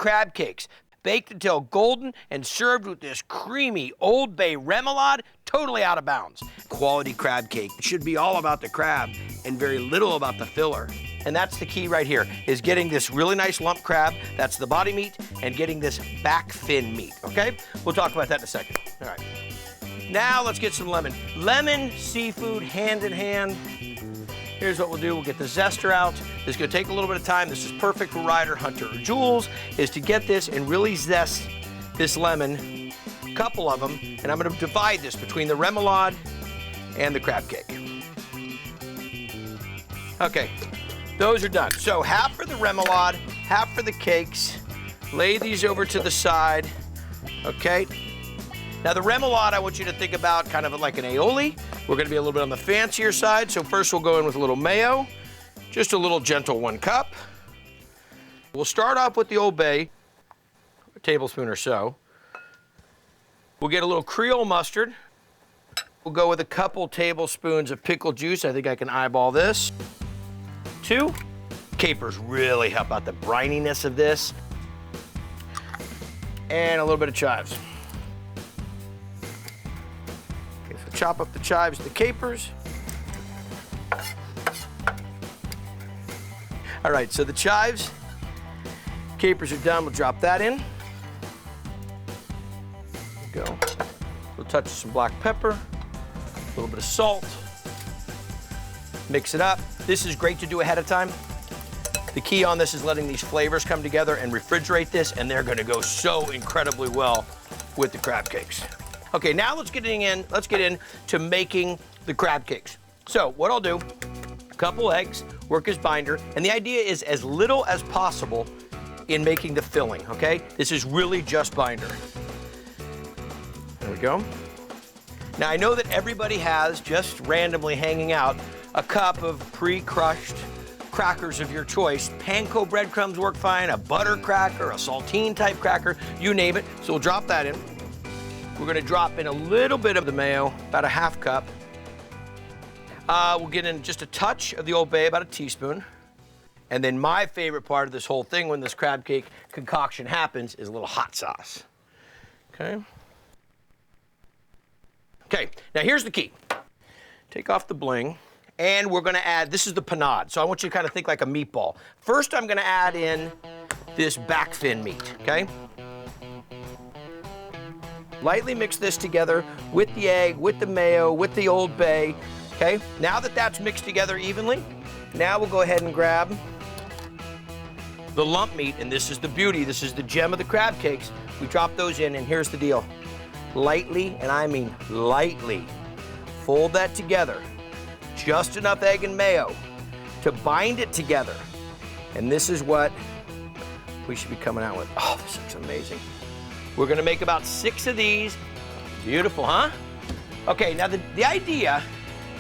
crab cakes, baked until golden and served with this creamy Old Bay Remoulade, totally out of bounds. Quality crab cake should be all about the crab and very little about the filler. And that's the key right here, is getting this really nice lump crab, that's the body meat, and getting this back fin meat, okay? We'll talk about that in a second. All right. Now let's get some lemon. Lemon, seafood, hand in hand. Here's what we'll do. We'll get the zester out. This is gonna take a little bit of time. This is perfect for Ryder, Hunter, or Jules, is to get this and really zest this lemon, a couple of them, and I'm gonna divide this between the remoulade and the crab cake. Okay, those are done. So half for the remoulade, half for the cakes. Lay these over to the side, okay? Now the remoulade, I want you to think about kind of like an aioli. We're gonna be a little bit on the fancier side, so first we'll go in with a little mayo, just a little gentle 1 cup. We'll start off with the Old Bay, a tablespoon or so. We'll get a little Creole mustard. We'll go with a couple tablespoons of pickle juice. I think I can eyeball this. 2. Capers really help out the brininess of this. And a little bit of chives. Chop up the chives, the capers. All right, so the chives, capers are done. We'll drop that in. There we go. We'll touch some black pepper, a little bit of salt. Mix it up. This is great to do ahead of time. The key on this is letting these flavors come together and refrigerate this, and they're gonna go so incredibly well with the crab cakes. Okay, now let's get into making the crab cakes. So what I'll do, a couple eggs, work as binder, and the idea is as little as possible in making the filling, okay? This is really just binder. There we go. Now I know that everybody has, just randomly hanging out, a cup of pre-crushed crackers of your choice. Panko breadcrumbs work fine, a butter cracker, a saltine type cracker, you name it. So we'll drop that in. We're gonna drop in a little bit of the mayo, about a half cup. We'll get in just a touch of the Old Bay, about a teaspoon. And then my favorite part of this whole thing when this crab cake concoction happens is a little hot sauce. Okay. Okay, now here's the key. Take off the bling, and we're gonna add, this is the panade, so I want you to kind of think like a meatball. First, I'm gonna add in this back fin meat, okay? Lightly mix this together with the egg, with the mayo, with the Old Bay, okay? Now that that's mixed together evenly, now we'll go ahead and grab the lump meat, and this is the beauty, this is the gem of the crab cakes. We drop those in, and here's the deal. Lightly, and I mean lightly, fold that together. Just enough egg and mayo to bind it together. And this is what we should be coming out with. Oh, this looks amazing. We're gonna make about 6 of these. Beautiful, huh? Okay, now the idea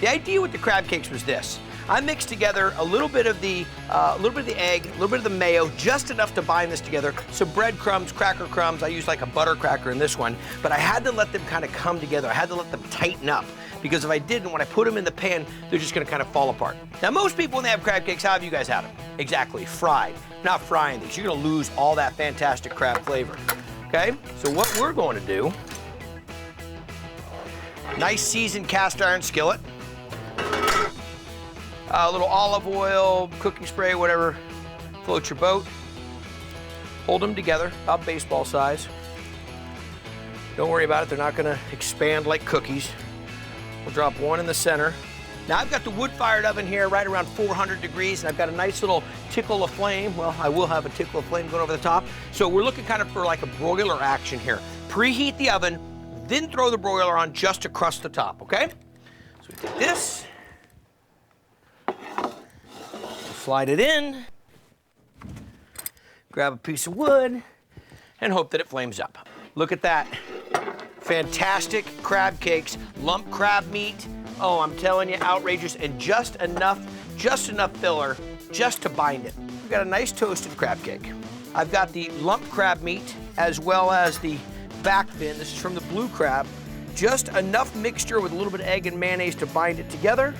with the crab cakes was this. I mixed together a little bit of the egg, a little bit of the mayo, just enough to bind this together. So breadcrumbs, cracker crumbs, I used like a butter cracker in this one, but I had to let them kind of come together. I had to let them tighten up, because if I didn't, when I put them in the pan, they're just gonna kind of fall apart. Now, most people, when they have crab cakes, how have you guys had them? Exactly, fried. Not frying these. You're gonna lose all that fantastic crab flavor. Okay, so what we're going to do, nice seasoned cast iron skillet, a little olive oil, cooking spray, whatever floats your boat. Hold them together, about baseball size. Don't worry about it, they're not gonna expand like cookies. We'll drop one in the center. Now I've got the wood-fired oven here right around 400 degrees, and I've got a nice little tickle of flame. Well, I will have a tickle of flame going over the top. So we're looking kind of for like a broiler action here. Preheat the oven, then throw the broiler on just to crust the top, okay? So we take this, slide it in, grab a piece of wood, and hope that it flames up. Look at that. Fantastic crab cakes, lump crab meat. Oh, I'm telling you, outrageous, and just enough filler just to bind it. We've got a nice toasted crab cake. I've got the lump crab meat as well as the back fin. This is from the blue crab. Just enough mixture with a little bit of egg and mayonnaise to bind it together.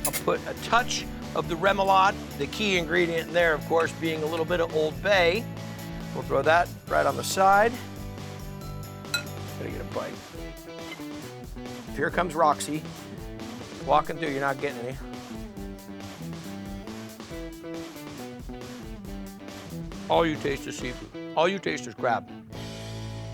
I'll put a touch of the remoulade. The key ingredient in there, of course, being a little bit of Old Bay. We'll throw that right on the side. Gotta get a bite. Here comes Roxy. Walking through, you're not getting any. All you taste is seafood. All you taste is crab.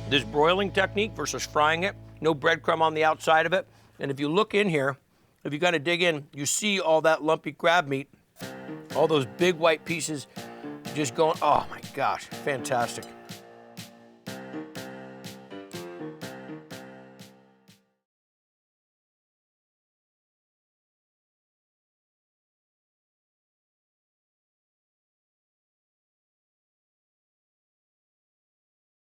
This broiling technique versus frying it, no breadcrumb on the outside of it. And if you look in here, if you kind of dig in, you see all that lumpy crab meat, all those big white pieces just going, oh my gosh, fantastic.